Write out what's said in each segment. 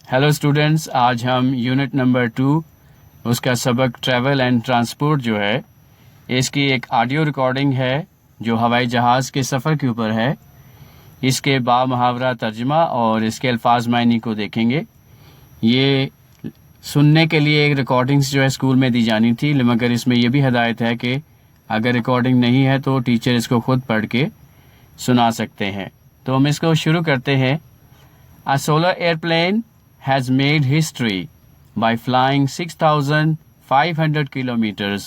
Hello students, आज हम unit number 2 उसका सबक ट्रैवल एंड ट्रांसपोर्ट जो है इसकी एक ऑडियो रिकॉर्डिंग है जो हवाई जहाज़ के सफ़र के ऊपर है। इसके बा मुहावरा तर्जुमा और इसके अल्फाज मायनी को देखेंगे। ये सुनने के लिए एक रिकॉर्डिंग्स जो है स्कूल में दी जानी थी, मगर इसमें यह भी हिदायत है कि अगर रिकॉर्डिंग नहीं है तो टीचर इसको खुद पढ़ के सुना सकते हैं। तो हम इसको शुरू करते हैं। A solar airplane has made history by flying 6,500 kilometers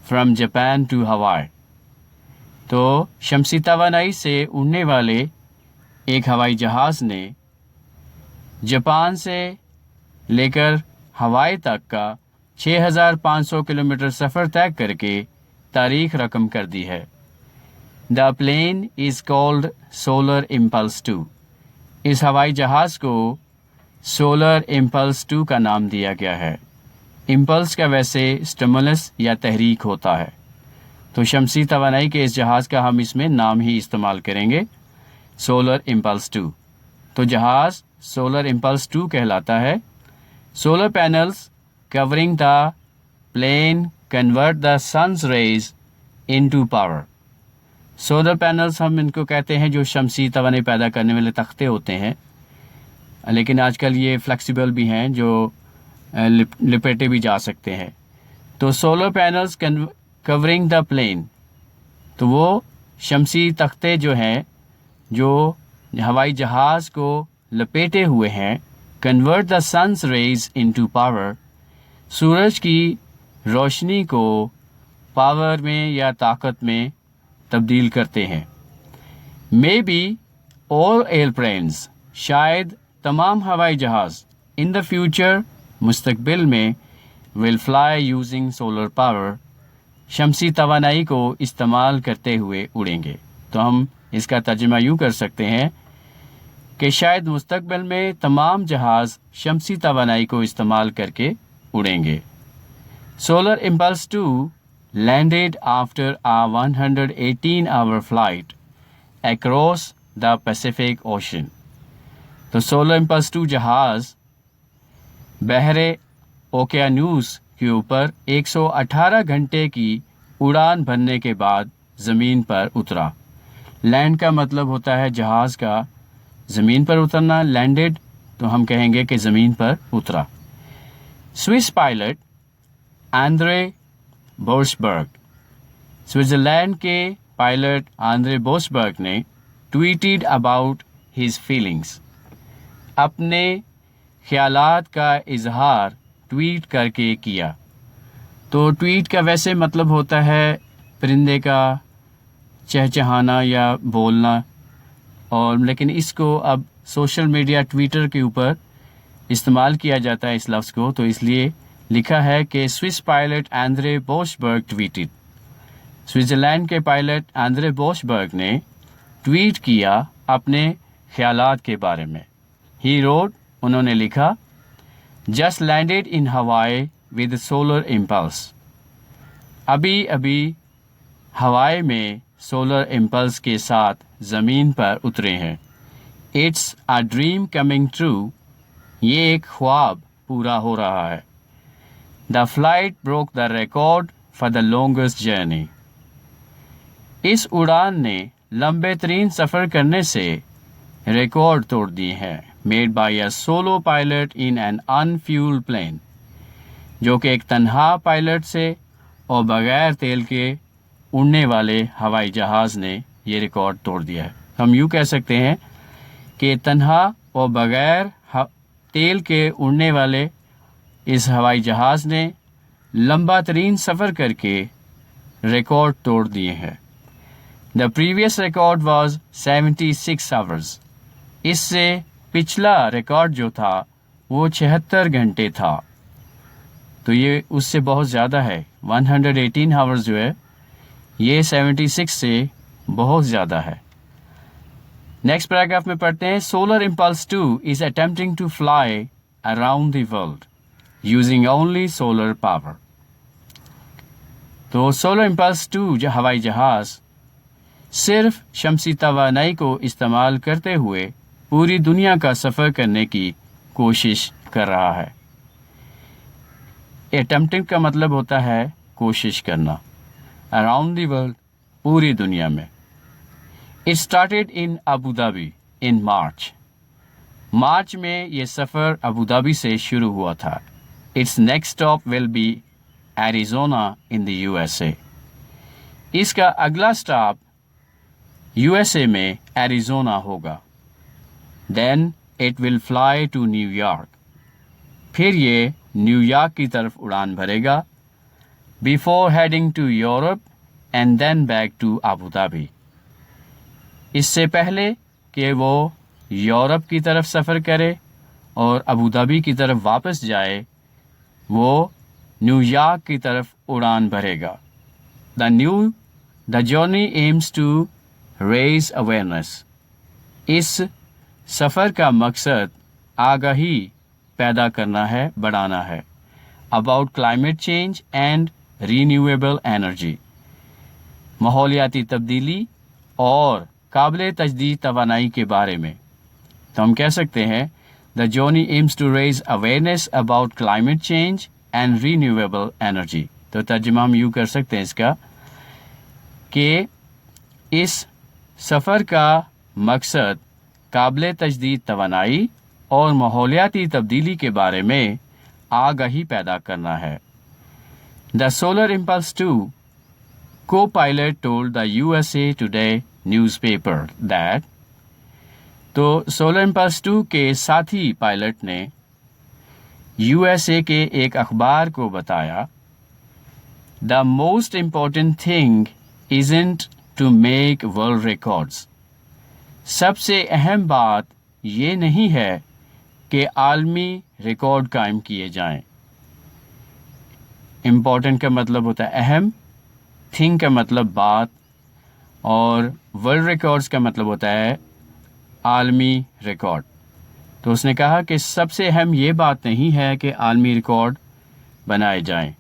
from Japan to Hawaii. तो शमसी तवानाई से उड़ने वाले एक हवाई जहाज़ ने जापान से लेकर हवाई तक का 6,500 किलोमीटर सफ़र तय करके तारीख रकम कर दी है। The plane is called Solar Impulse 2. इस हवाई जहाज़ को सोलर इम्पल्स 2 का नाम दिया गया है। इम्पल्स का वैसे स्टिमुलस या तहरीक होता है, तो शमसी तवानाई के इस जहाज़ का हम इसमें नाम ही इस्तेमाल करेंगे, सोलर इम्पल्स 2। तो जहाज़ सोलर इम्पल्स 2 कहलाता है। Solar panels covering the plane convert the sun's rays into power. Solar panels हम इनको कहते हैं जो शमसी तवानाई पैदा करने वाले तख्ते होते हैं, लेकिन आजकल ये फ्लेक्सिबल भी हैं जो लिपेटे भी जा सकते हैं। तो solar panels covering the plane, तो वो शमसी तख्ते जो हैं जो हवाई जहाज़ को लपेटे हुए हैं। Convert the sun's rays into power, सूरज की रोशनी को पावर में या ताकत में तब्दील करते हैं। मे बी ऑल एयरप्लेन्स, शायद तमाम हवाई जहाज़ इन द फ्यूचर, मुस्तकबिल में, will fly using solar power, शमसी तवानाई को इस्तेमाल करते हुए उड़ेंगे। तो हम इसका तर्जुमा यूँ कर सकते हैं कि शायद मुस्तकबिल में तमाम जहाज़ शमसी तवानाई को इस्तेमाल करके उड़ेंगे। Solar impulse 2 landed after a 118-hour flight across the Pacific Ocean. तो सोलर इम्पल्स 2 जहाज़ बहरे ओकेयानूस के ऊपर 118 घंटे की उड़ान भरने के बाद ज़मीन पर उतरा। लैंड का मतलब होता है जहाज़ का ज़मीन पर उतरना। लैंडेड तो हम कहेंगे कि ज़मीन पर उतरा। स्विस पायलट आंद्रे बोर्सबर्ग, स्विट्ज़रलैंड के पायलट आंद्रे बोर्सबर्ग ने ट्वीटेड अबाउट हिज फीलिंग्स, अपने ख्यालात का इजहार ट्वीट करके किया। तो ट्वीट का वैसे मतलब होता है परिंदे का चहचहाना या बोलना, और लेकिन इसको अब सोशल मीडिया ट्विटर के ऊपर इस्तेमाल किया जाता है इस लफ्ज़ को, तो इसलिए लिखा है कि Swiss pilot André Borschberg tweeted. Switzerland के पायलट आंद्रे बोर्सबर्ग ने ट्वीट किया अपने ख्यालात के बारे में। ही रोड, उन्होंने लिखा, जस्ट लैंडेड इन हवाई विद सोलर इम्पल्स, अभी अभी हवाई में सोलर इम्पल्स के साथ ज़मीन पर उतरे हैं। It's a dream coming true, ये एक ख्वाब पूरा हो रहा है। The flight broke the record for the longest journey. इस उड़ान ने लंबे तरीन सफ़र करने से रिकॉर्ड तोड़ दिए हैं। Made by a solo pilot in an unfueled plane, जो कि एक तन्हा पायलट से और बगैर तेल के उड़ने वाले हवाई जहाज़ ने ये रिकॉर्ड तोड़ दिया है। हम यूँ कह सकते हैं कि तन्हा और बगैर तेल के उड़ने वाले इस हवाई जहाज़ ने लंबा तरीन सफ़र करके रिकॉर्ड तोड़ दिए हैं। The previous record was 76 hours, इससे पिछला रिकॉर्ड जो था वो 76 घंटे था, तो ये उससे बहुत ज़्यादा है। 118 आवर्स जो है ये 76 से बहुत ज़्यादा है। नेक्स्ट पैराग्राफ में पढ़ते हैं, solar impulse 2 is attempting to fly around the world using only solar power. तो सोलर इम्पल्स 2 जो हवाई जहाज़ सिर्फ शमसी तवानाई को इस्तेमाल करते हुए पूरी दुनिया का सफ़र करने की کوشش کر رہا ہے. Attempting کا مطلب ہوتا ہے کوشش کرنا. Around the world, پوری دنیا میں. It started in Abu Dhabi in March. March میں یہ سفر ابو دھابی سے شروع ہوا تھا. Its next stop will be Arizona in the USA. اس کا اگلا سٹاپ USA میں ایریزونا ہوگا. Then it will fly to New York. پھر یہ نیو یارک کی طرف اڑان بھرے گا. Before heading to Europe and then back to Abu Dhabi. اس سے پہلے کہ وہ یورپ کی طرف سفر کرے اور ابو دھابی کی طرف واپس جائے، وہ نیو یارک کی طرف اڑان بھرے گا. The journey aims to raise awareness. اس سفر کا مقصد آگاہی پیدا کرنا ہے، بڑھانا ہے. About climate change and renewable energy. ماحولیاتی تبدیلی اور قابل تجدید توانائی کے بارے میں. تو ہم کہہ سکتے ہیں The journey aims to raise awareness about climate change and renewable energy. تو ترجمہ ہم یوں کر سکتے ہیں اس کا کہ اس سفر کا مقصد قابل تجدید توانائی اور ماحولیاتی تبدیلی کے بارے میں آگاہی پیدا کرنا ہے. The Solar Impulse 2 co-pilot told the USA Today newspaper that تو سولر امپلس 2 کے ساتھی پائلٹ نے USA کے ایک اخبار کو بتایا The most important thing isn't to make world records. سب سے اہم بات یہ نہیں ہے کہ عالمی ریکارڈ قائم کیے جائیں. امپورٹنٹ کا مطلب ہوتا ہے اہم، تھنگ کا مطلب بات، اور ورلڈ ریکارڈز کا مطلب ہوتا ہے عالمی ریکارڈ. تو اس نے کہا کہ سب سے اہم یہ بات نہیں ہے کہ عالمی ریکارڈ بنائے جائیں.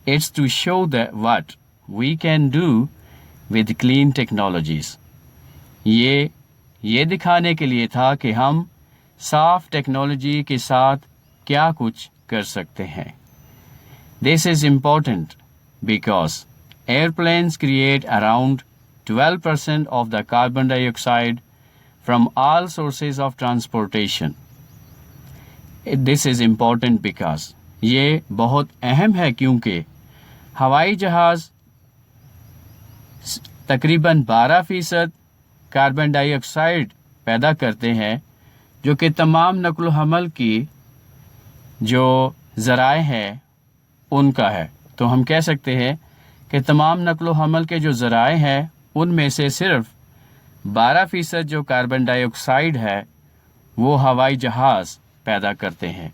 It's to show that what we can do with clean technologies. یہ دکھانے کے لیے تھا کہ ہم صاف ٹیکنالوجی کے ساتھ کیا کچھ کر سکتے ہیں. This is important because airplanes create around 12% of the carbon dioxide from all sources of transportation. This is important because یہ بہت اہم ہے کیونکہ ہوائی جہاز تقریباً 12% کاربن ڈائی آکسائڈ پیدا کرتے ہیں، جو کہ تمام نقل و حمل کی جو ذرائع ہیں ان کا ہے. تو ہم کہہ سکتے ہیں کہ تمام نقل و حمل کے جو ذرائع ہیں ان میں سے صرف 12% جو کاربن ڈائی آکسائڈ ہے وہ ہوائی جہاز پیدا کرتے ہیں.